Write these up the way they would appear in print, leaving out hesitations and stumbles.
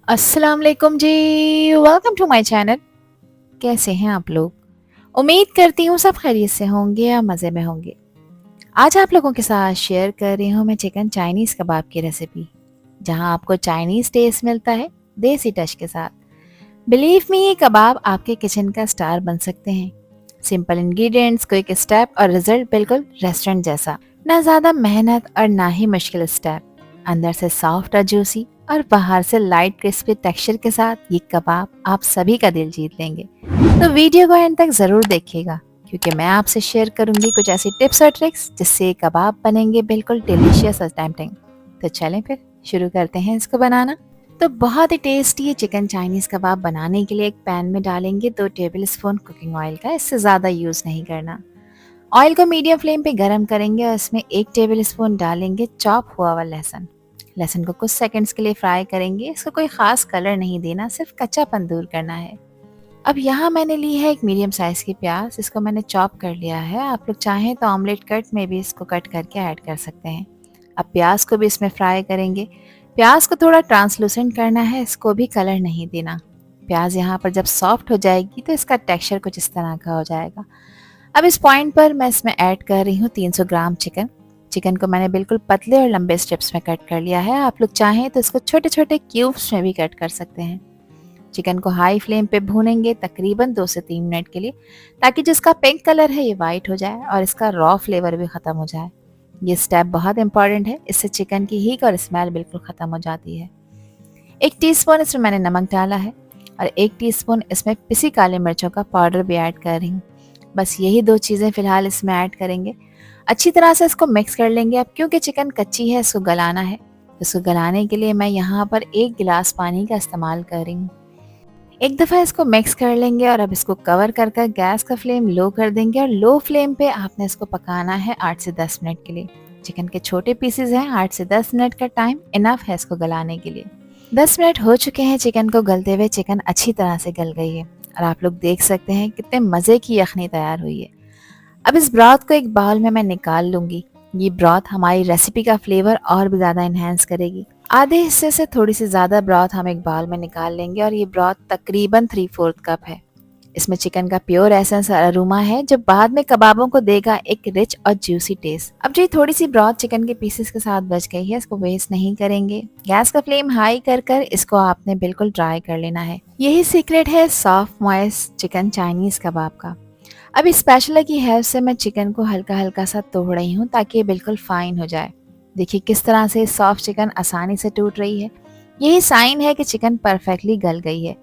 अस्सलाम वालेकुम जी। Welcome to my channel. कैसे हैं आप लोग? उम्मीद करती हूँ सब खैरियत से होंगे या मज़े में होंगे। आज आप लोगों के साथ शेयर कर रही हूँ मैं चिकन चाइनीज़ कबाब की रेसिपी, जहाँ आपको चाइनीज़ टेस्ट मिलता है देसी टच के साथ। बिलीव मी, ये कबाब आपके किचन का स्टार बन सकते हैं। सिंपल इंग्रेडिएंट्स, क्विक स्टेप और रिजल्ट बिल्कुल रेस्टोरेंट जैसा। ना ज़्यादा मेहनत और ना ही मुश्किल स्टेप। अंदर से सॉफ्ट और जूसी और बाहर से लाइट क्रिस्पी टेक्सचर के साथ ये कबाब आप सभी का दिल जीत लेंगे। तो वीडियो को एंड तक ज़रूर देखिएगा, क्योंकि मैं आपसे शेयर करूंगी कुछ ऐसी टिप्स और ट्रिक्स जिससे ये कबाब बनेंगे बिल्कुल डिलीशियस और टेम्पटिंग। तो चलें फिर शुरू करते हैं इसको बनाना। तो बहुत ही टेस्टी ये चिकन चाइनीज़ कबाब बनाने के लिए एक पैन में डालेंगे 2 टेबल स्पून कुकिंग ऑयल का। इससे ज़्यादा यूज़ नहीं करना। ऑयल को मीडियम फ्लेम पे गरम करेंगे और इसमें 1 टेबल स्पून डालेंगे चॉप हुआ हुआ लहसुन। लहसुन को कुछ सेकंड्स के लिए फ्राई करेंगे। इसको कोई ख़ास कलर नहीं देना, सिर्फ कच्चापन दूर करना है। अब यहाँ मैंने ली है एक मीडियम साइज़ की प्याज। इसको मैंने चॉप कर लिया है। आप लोग चाहें तो ऑमलेट कट में भी इसको कट करके ऐड कर सकते हैं। अब प्याज को भी इसमें फ्राई करेंगे। प्याज को थोड़ा ट्रांसलूसेंट करना है, इसको भी कलर नहीं देना। प्याज यहाँ पर जब सॉफ्ट हो जाएगी तो इसका टेक्सचर कुछ इस तरह का हो जाएगा। अब इस पॉइंट पर मैं इसमें ऐड कर रही हूँ 300 ग्राम चिकन। चिकन को मैंने बिल्कुल पतले और लंबे स्ट्रिप्स में कट कर लिया है। आप लोग चाहें तो इसको छोटे छोटे क्यूब्स में भी कट कर सकते हैं। चिकन को हाई फ्लेम पे भूनेंगे तकरीबन 2 से 3 मिनट के लिए, ताकि जिसका पिंक कलर है ये वाइट हो जाए और इसका रॉ फ्लेवर भी ख़त्म हो जाए। ये स्टेप बहुत इंपॉर्टेंट है, इससे चिकन की हीक और स्मेल बिल्कुल ख़त्म हो जाती है। 1 टीस्पून इसमें मैंने नमक डाला है और 1 टीस्पून इसमें पिसी काली मिर्चों का पाउडर भी ऐड कर रही हूँ। बस यही 2 चीज़ें फ़िलहाल इसमें ऐड करेंगे। अच्छी तरह से इसको मिक्स कर लेंगे। अब क्योंकि चिकन कच्ची है, इसको गलाना है। इसको गलाने के लिए मैं यहाँ पर 1 गिलास पानी का इस्तेमाल कर रही हूँ। एक दफ़ा इसको मिक्स कर लेंगे और अब इसको कवर कर कर गैस का फ्लेम लो कर देंगे और लो फ्लेम पे आपने इसको पकाना है 8 से 10 मिनट के लिए। चिकन के छोटे पीसेज हैं, 8 से 10 मिनट का टाइम इनफ है इसको गलाने के लिए। 10 मिनट हो चुके हैं चिकन को गलते हुए। चिकन अच्छी तरह से गल गई है और आप लोग देख सकते हैं कितने मज़े की यखनी तैयार हुई है। अब इस ब्रॉथ को एक बाउल में मैं निकाल लूँगी। ये ब्रॉथ हमारी रेसिपी का फ्लेवर और भी ज़्यादा इन्हेंस करेगी। आधे हिस्से से थोड़ी सी ज़्यादा ब्रॉथ हम एक बाउल में निकाल लेंगे और ये ब्रॉथ तकरीबन 3/4 कप है। इसमें चिकन का प्योर एसेंस और अरोमा है, जो बाद में कबाबों को देगा एक रिच और जूसी टेस्ट। अब जो थोड़ी सी ब्रॉथ चिकन के पीसेस के साथ बच गई है, इसको वेस्ट नहीं करेंगे। गैस का फ्लेम हाई कर कर इसको आपने बिल्कुल ड्राई कर लेना है। यही सीक्रेट है सॉफ्ट मॉइस्ट चिकन चाइनीज़ कबाब का। अब इस स्पैचुला की हेल्प से मैं चिकन को हल्का हल्का सा तोड़ रही हूँ ताकि ये बिल्कुल फाइन हो जाए। देखिए किस तरह से सॉफ्ट चिकन आसानी से टूट रही है। यही साइन है कि चिकन परफेक्टली गल गई है।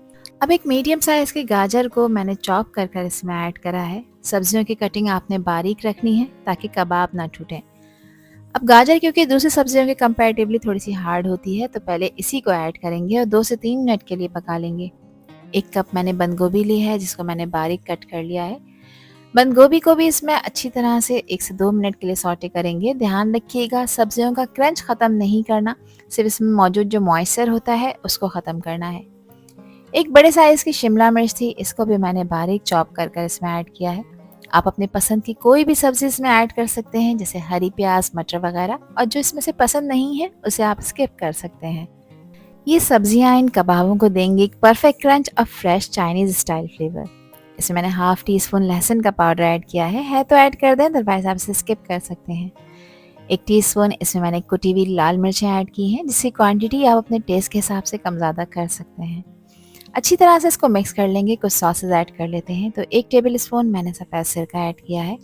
अब एक मीडियम साइज के गाजर को मैंने चॉप कर कर इसमें ऐड करा है। सब्जियों की कटिंग आपने बारीक रखनी है ताकि कबाब ना टूटे। अब गाजर क्योंकि दूसरी सब्जियों के कंपैरेटिवली थोड़ी सी हार्ड होती है, तो पहले इसी को ऐड करेंगे और 2 से 3 मिनट के लिए पका लेंगे। 1 कप मैंने बंद गोभी ली है, जिसको मैंने बारीक कट कर लिया है। बंद गोभी को भी इसमें अच्छी तरह से 1 से 2 मिनट के लिए सौटे करेंगे। ध्यान रखिएगा सब्जियों का क्रंच ख़त्म नहीं करना, सिर्फ इसमें मौजूद जो मॉइस्चर होता है उसको ख़त्म करना है। एक बड़े साइज़ की शिमला मिर्च थी, इसको भी मैंने बारीक चॉप कर कर इसमें ऐड किया है। आप अपने पसंद की कोई भी सब्ज़ी इसमें ऐड कर सकते हैं, जैसे हरी प्याज, मटर वगैरह, और जो इसमें से पसंद नहीं है उसे आप स्किप कर सकते हैं। ये सब्जियां इन कबाबों को देंगी एक परफेक्ट क्रंच और फ्रेश चाइनीज़ स्टाइल फ्लेवर। इसमें मैंने हाफ टी स्पून लहसुन का पाउडर ऐड किया है तो ऐड कर दें, अदरवाइज आप इसे स्किप कर सकते हैं। 1 टीस्पून इसमें मैंने कुटी हुई लाल मिर्चें ऐड की हैं, जिसकी क्वांटिटी आप अपने टेस्ट के हिसाब से कम ज़्यादा कर सकते हैं। अच्छी तरह से इसको मिक्स कर लेंगे। कुछ सॉसेज ऐड कर लेते हैं। तो 1 टेबल स्पून मैंने सफ़ेद सिरका ऐड किया है।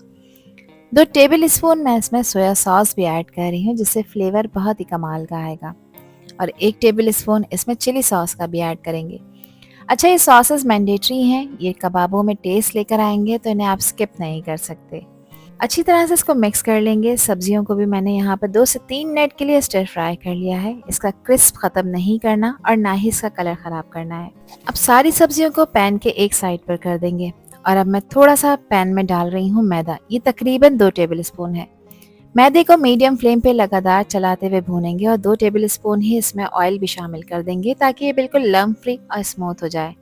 2 टेबल स्पून मैं इसमें सोया सॉस भी ऐड कर रही हूँ, जिससे फ्लेवर बहुत ही कमाल का आएगा। और 1 टेबल स्पून इसमें चिली सॉस का भी ऐड करेंगे। अच्छा, ये सॉसेस मैंडेटरी हैं, ये कबाबों में टेस्ट लेकर आएंगे, तो इन्हें आप स्किप नहीं कर सकते। अच्छी तरह से इसको मिक्स कर लेंगे। सब्जियों को भी मैंने यहाँ पर 2 से 3 मिनट के लिए स्टर फ्राई कर लिया है। इसका क्रिस्प ख़त्म नहीं करना और ना ही इसका कलर ख़राब करना है। अब सारी सब्जियों को पैन के एक साइड पर कर देंगे और अब मैं थोड़ा सा पैन में डाल रही हूँ मैदा। ये तकरीबन 2 टेबल स्पून है। मैदे को मीडियम फ्लेम पे लगातार चलाते हुए भूनेंगे और 2 टेबल स्पून ही इसमें ऑयल भी शामिल कर देंगे, ताकि ये बिल्कुल लम्प फ्री और स्मूथ हो जाए।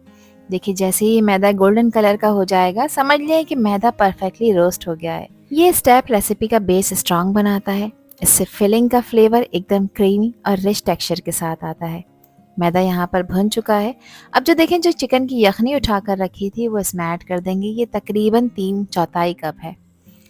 देखिए जैसे ही मैदा गोल्डन कलर का हो जाएगा, समझ लें कि मैदा परफेक्टली रोस्ट हो गया है। ये स्टेप रेसिपी का बेस स्ट्रांग बनाता है। इससे फिलिंग का फ्लेवर एकदम क्रीमी और रिच टेक्सचर के साथ आता है। मैदा यहाँ पर भुन चुका है। अब जो देखें, जो चिकन की यखनी उठाकर रखी थी वो इसमें ऐड कर देंगे। ये तकरीबन 3/4 कप है।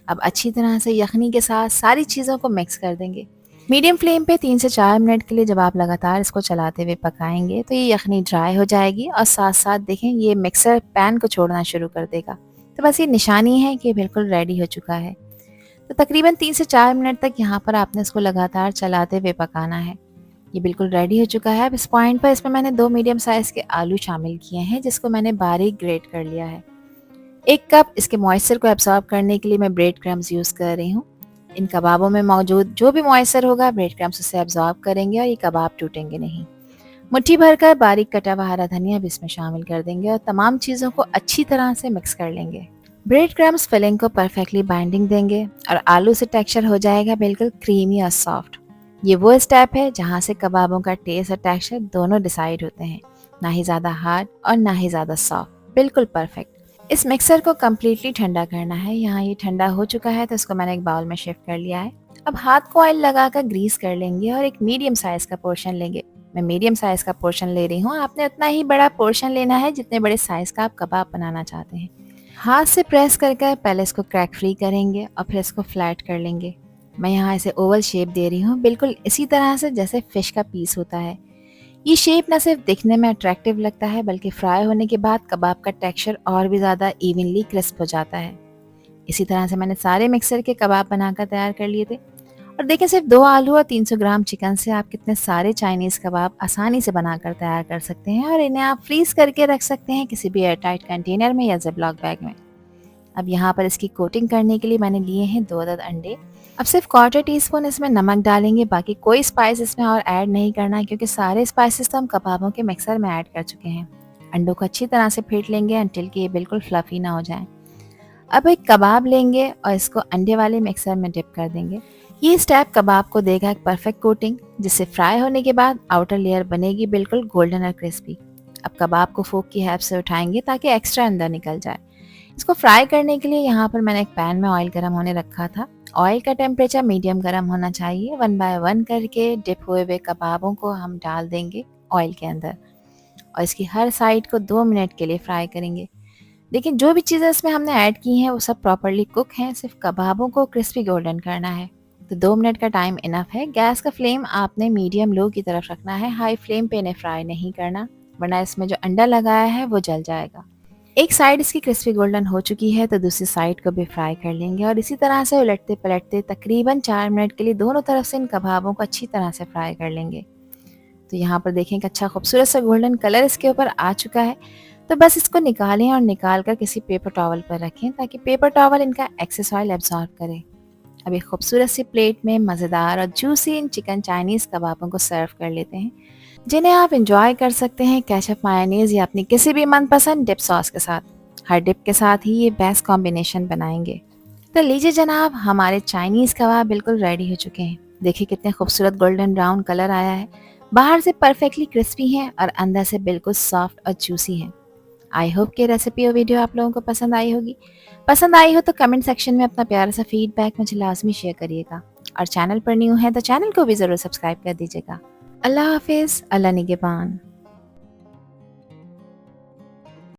अब अच्छी तरह से यखनी के साथ सारी चीज़ों को मिक्स कर देंगे। मीडियम फ्लेम पे 3 से 4 मिनट के लिए जब आप लगातार इसको चलाते हुए पकाएंगे तो ये यखनी ड्राई हो जाएगी और साथ साथ देखें ये मिक्सर पैन को छोड़ना शुरू कर देगा। तो बस ये निशानी है कि बिल्कुल रेडी हो चुका है। तो तकरीबन 3 से 4 मिनट तक यहाँ पर आपने इसको लगातार चलाते हुए पकाना है। ये बिल्कुल रेडी हो चुका है। अब इस पॉइंट पर इसमें मैंने 2 मीडियम साइज़ के आलू शामिल किए हैं, जिसको मैंने बारीक ग्रेट कर लिया है। 1 कप इसके मॉइस्चर को एब्सॉर्ब करने के लिए मैं ब्रेड क्रम्स यूज़ कर रही हूँ। इन कबाबों में मौजूद जो भी मॉइस्चर होगा ब्रेड क्रम्स उसे एब्सॉर्ब करेंगे और ये कबाब टूटेंगे नहीं। मुट्ठी भरकर बारीक कटा हुआ हरा धनिया भी इसमें शामिल कर देंगे और तमाम चीज़ों को अच्छी तरह से मिक्स कर लेंगे। ब्रेड क्रम्स फिलिंग को परफेक्टली बाइंडिंग देंगे और आलू से टेक्सचर हो जाएगा बिल्कुल क्रीमी और सॉफ्ट। ये वो स्टेप है जहाँ से कबाबों का टेस्ट और टेक्सचर दोनों डिसाइड होते हैं, ना ही ज़्यादा हार्ड और ना ही ज़्यादा सॉफ्ट, बिल्कुल परफेक्ट। इस मिक्सर को कम्प्लीटली ठंडा करना है। यहाँ ये ठंडा हो चुका है तो इसको मैंने एक बाउल में शिफ्ट कर लिया है। अब हाथ को ऑयल लगाकर ग्रीस कर लेंगे और एक मीडियम साइज़ का पोर्शन लेंगे। मैं मीडियम साइज़ का पोर्शन ले रही हूँ, आपने उतना ही बड़ा पोर्शन लेना है जितने बड़े साइज़ का आप कबाब बनाना चाहते हैं। हाथ से प्रेस करके पहले इसको क्रैक फ्री करेंगे और फिर इसको फ्लैट कर लेंगे। मैं यहाँ इसे ओवल शेप दे रही हूँ, बिल्कुल इसी तरह से जैसे फिश का पीस होता है। ये शेप न सिर्फ दिखने में अट्रैक्टिव लगता है बल्कि फ्राई होने के बाद कबाब का टेक्सचर और भी ज़्यादा इवनली क्रिस्प हो जाता है। इसी तरह से मैंने सारे मिक्सर के कबाब बनाकर तैयार कर लिए थे। और देखिए, सिर्फ 2 आलू और 300 ग्राम चिकन से आप कितने सारे चाइनीज़ कबाब आसानी से बनाकर तैयार कर सकते हैं और इन्हें आप फ्रीज़ करके रख सकते हैं किसी भी एयरटाइट कंटेनर में या ज़िपलॉक बैग में। अब यहाँ पर इसकी कोटिंग करने के लिए मैंने लिए हैं 2 अदद अंडे। अब सिर्फ 1/4 टीस्पून इसमें नमक डालेंगे, बाकी कोई स्पाइस इसमें और ऐड नहीं करना है क्योंकि सारे स्पाइसेस तो हम कबाबों के मिक्सर में ऐड कर चुके हैं। अंडों को अच्छी तरह से फेंट लेंगे अंटिल कि ये बिल्कुल फ्लफी ना हो जाए। अब एक कबाब लेंगे और इसको अंडे वाले मिक्सर में डिप कर देंगे। ये स्टेप कबाब को देगा एक परफेक्ट कोटिंग, जिससे फ्राई होने के बाद आउटर लेयर बनेगी बिल्कुल गोल्डन और क्रिस्पी। अब कबाब को फोक की हेल्प से उठाएंगे ताकि एक्स्ट्रा अंदर निकल जाए। इसको फ्राई करने के लिए यहाँ पर मैंने एक पैन में ऑयल गर्म होने रखा था। ऑयल का टेम्परेचर मीडियम गर्म होना चाहिए। 1 बाय 1 करके डिप हुए हुए कबाबों को हम डाल देंगे ऑयल के अंदर और इसकी हर साइड को 2 मिनट के लिए फ्राई करेंगे। लेकिन जो भी चीज़ें इसमें हमने ऐड की हैं वो सब प्रॉपरली कुक हैं, सिर्फ कबाबों को क्रिस्पी गोल्डन करना है। तो 2 मिनट का टाइम इनफ है। गैस का फ्लेम आपने मीडियम लो की तरफ रखना है, हाई फ्लेम पे इन्हें फ्राई नहीं करना, वरना इसमें जो अंडा लगाया है वो जल जाएगा। एक साइड इसकी क्रिस्पी गोल्डन हो चुकी है तो दूसरी साइड को भी फ्राई कर लेंगे और इसी तरह से उलटते पलटते तकरीबन 4 मिनट के लिए दोनों तरफ से इन कबाबों को अच्छी तरह से फ्राई कर लेंगे। तो यहाँ पर देखें एक अच्छा खूबसूरत सा गोल्डन कलर इसके ऊपर आ चुका है। तो बस इसको निकालें और निकाल कर किसी पेपर टॉवल पर रखें ताकि पेपर टॉवल इनका एक्सेस ऑयल एब्जॉर्ब करे। अब एक खूबसूरत सी प्लेट में मज़ेदार और जूसी इन चिकन चाइनीज़ कबाबों को सर्व कर लेते हैं, जिन्हें आप इंजॉय कर सकते हैं केचप, मायोनीज़ या अपनी किसी भी मनपसंद डिप सॉस के साथ। हर डिप के साथ ही ये बेस्ट कॉम्बिनेशन बनाएंगे। तो लीजिए जनाब, हमारे चाइनीज़ कबाब बिल्कुल रेडी हो चुके हैं। देखिए कितने खूबसूरत गोल्डन ब्राउन कलर आया है, बाहर से परफेक्टली क्रिस्पी हैं और अंदर से बिल्कुल सॉफ्ट और जूसी हैं। आई होप कि रेसिपी और वीडियो आप लोगों को पसंद आई होगी। पसंद आई हो तो कमेंट सेक्शन में अपना प्यारा सा फीडबैक मुझे लाजमी शेयर करिएगा और चैनल पर न्यू है तो चैनल को भी ज़रूर सब्सक्राइब कर दीजिएगा। अल्लाह हाफिज़, अल्लाह निगहबान।